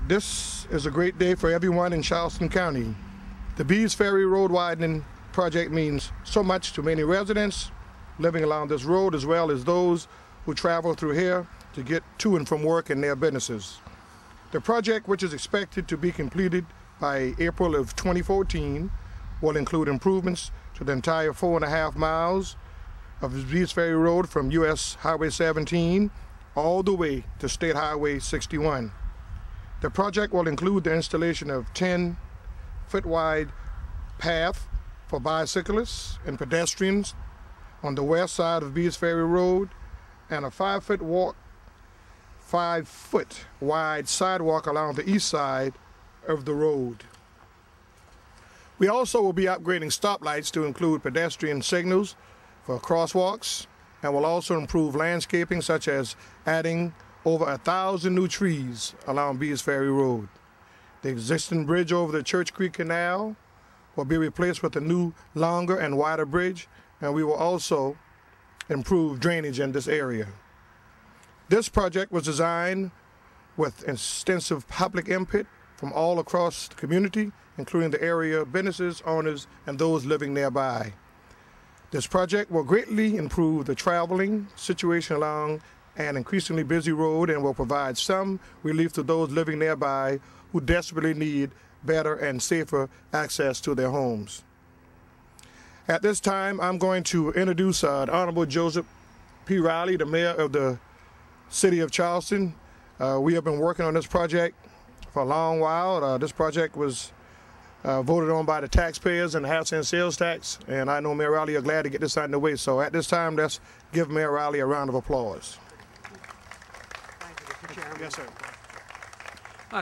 This is a great day for everyone in Charleston County. The Bees Ferry road widening project means so much to many residents living along this road, as well as those who travel through here to get to and from work and their businesses. The project, which is expected to be completed by April of 2014, will include improvements to the entire 4.5 miles of the Bees Ferry Road from US Highway 17 all the way to State Highway 61. The project will include the installation of 10-foot wide path for bicyclists and pedestrians on the west side of Bees Ferry Road, and a 5-foot wide sidewalk along the east side of the road. We also will be upgrading stoplights to include pedestrian signals for crosswalks, and will also improve landscaping, such as adding over 1,000 new trees along Bees Ferry Road. The existing bridge over the Church Creek Canal will be replaced with a new, longer and wider bridge, and we will also improve drainage in this area. This project was designed with extensive public input from all across the community, including the area businesses, owners, and those living nearby. This project will greatly improve the traveling situation along an increasingly busy road and will provide some relief to those living nearby who desperately need better and safer access to their homes. At this time, I'm going to introduce Honorable Joseph P. Riley, the Mayor of the City of Charleston. We have been working on this project for a long while. This project was voted on by the taxpayers and the house and sales tax, and I know Mayor Riley are glad to get this out of the way. So at this time, let's give Mayor Riley a round of applause. Thank you, Mr. Chairman. Yes, sir.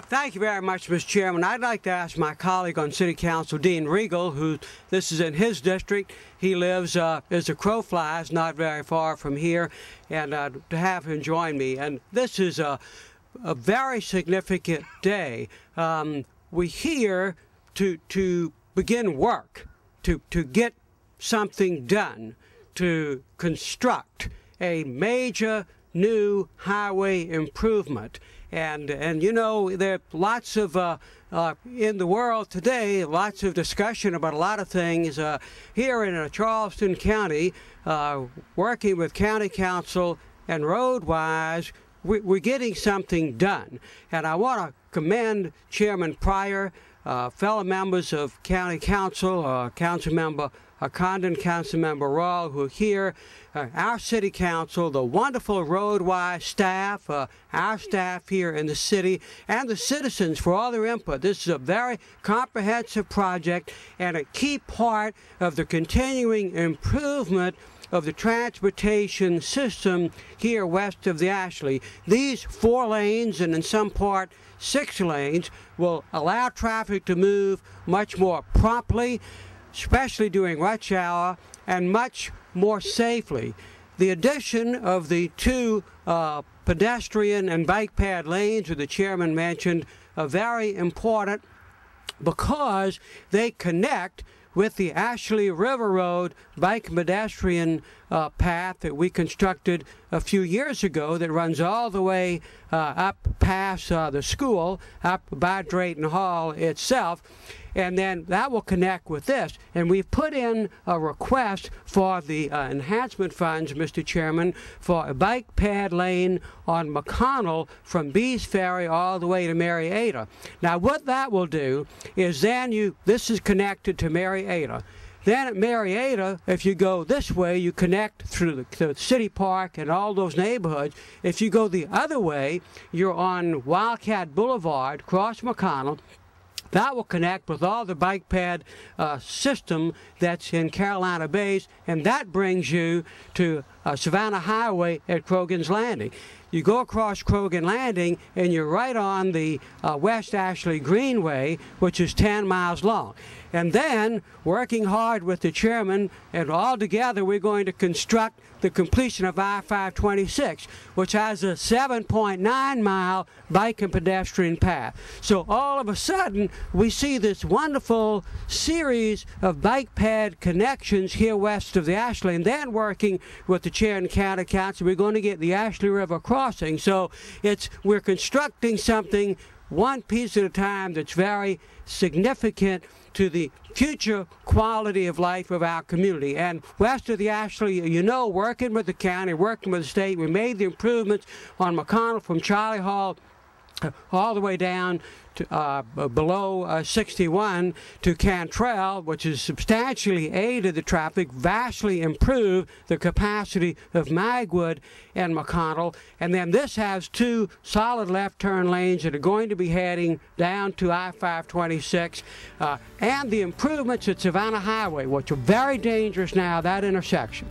Thank you very much, Mr. Chairman. I'd like to ask my colleague on City Council, Dean Regal, who this is in his district. He lives, as the crow flies, not very far from here, and to have him join me. And this is a very significant day. We're here to begin work, to get something done, to construct a major new highway improvement. And you know, there are lots of, in the world today, lots of discussion about a lot of things. Here in Charleston County, working with County Council and RoadWise, we're getting something done. And I want to commend Chairman Pryor, fellow members of County Council, Councilmember Condon, Councilmember Rawl, who are here, our City Council, the wonderful RoadWise staff, our staff here in the city, and the citizens for all their input. This is a very comprehensive project and a key part of the continuing improvement of the transportation system here west of the Ashley. These 4 lanes, and in some part 6 lanes, will allow traffic to move much more promptly, especially during rush hour, and much more safely. The addition of the 2 pedestrian and bike pad lanes that the chairman mentioned are very important because they connect with the Ashley River Road bike and pedestrian path that we constructed a few years ago that runs all the way up past the school, up by Drayton Hall itself. And then that will connect with this. And we've put in a request for the enhancement funds, Mr. Chairman, for a bike pad lane on McConnell from Bees Ferry all the way to Marietta. Now what that will do is then this is connected to Marietta. Then at Marietta, if you go this way, you connect through the City Park and all those neighborhoods. If you go the other way, you're on Wildcat Boulevard, cross McConnell. That will connect with all the bike pad system that's in Carolina Bays, and that brings you to Savannah Highway at Croghan's Landing. You go across Croghan Landing, and you're right on the West Ashley Greenway, which is 10 miles long. And then, working hard with the chairman, and all together we're going to construct the completion of I-526, which has a 7.9-mile bike and pedestrian path. So all of a sudden, we see this wonderful series of bike pad connections here west of the Ashley, and then working with the chair and county council, we're going to get the Ashley River crossing. So we're constructing something one piece at a time that's very significant to the future quality of life of our community. And west of the Ashley, you know, working with the county, working with the state, we made the improvements on McConnell from Charlie Hall all the way down to below 61 to Cantrell, which has substantially aided the traffic, vastly improved the capacity of Magwood and McConnell. And then this has two solid left turn lanes that are going to be heading down to I-526, and the improvements at Savannah Highway, which are very dangerous now, that intersection.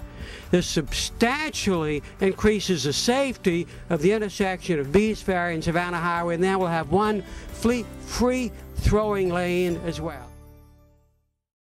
This substantially increases the safety of the intersection of Bees Ferry and Savannah Highway, and then we'll have one fleet-free throwing lane as well.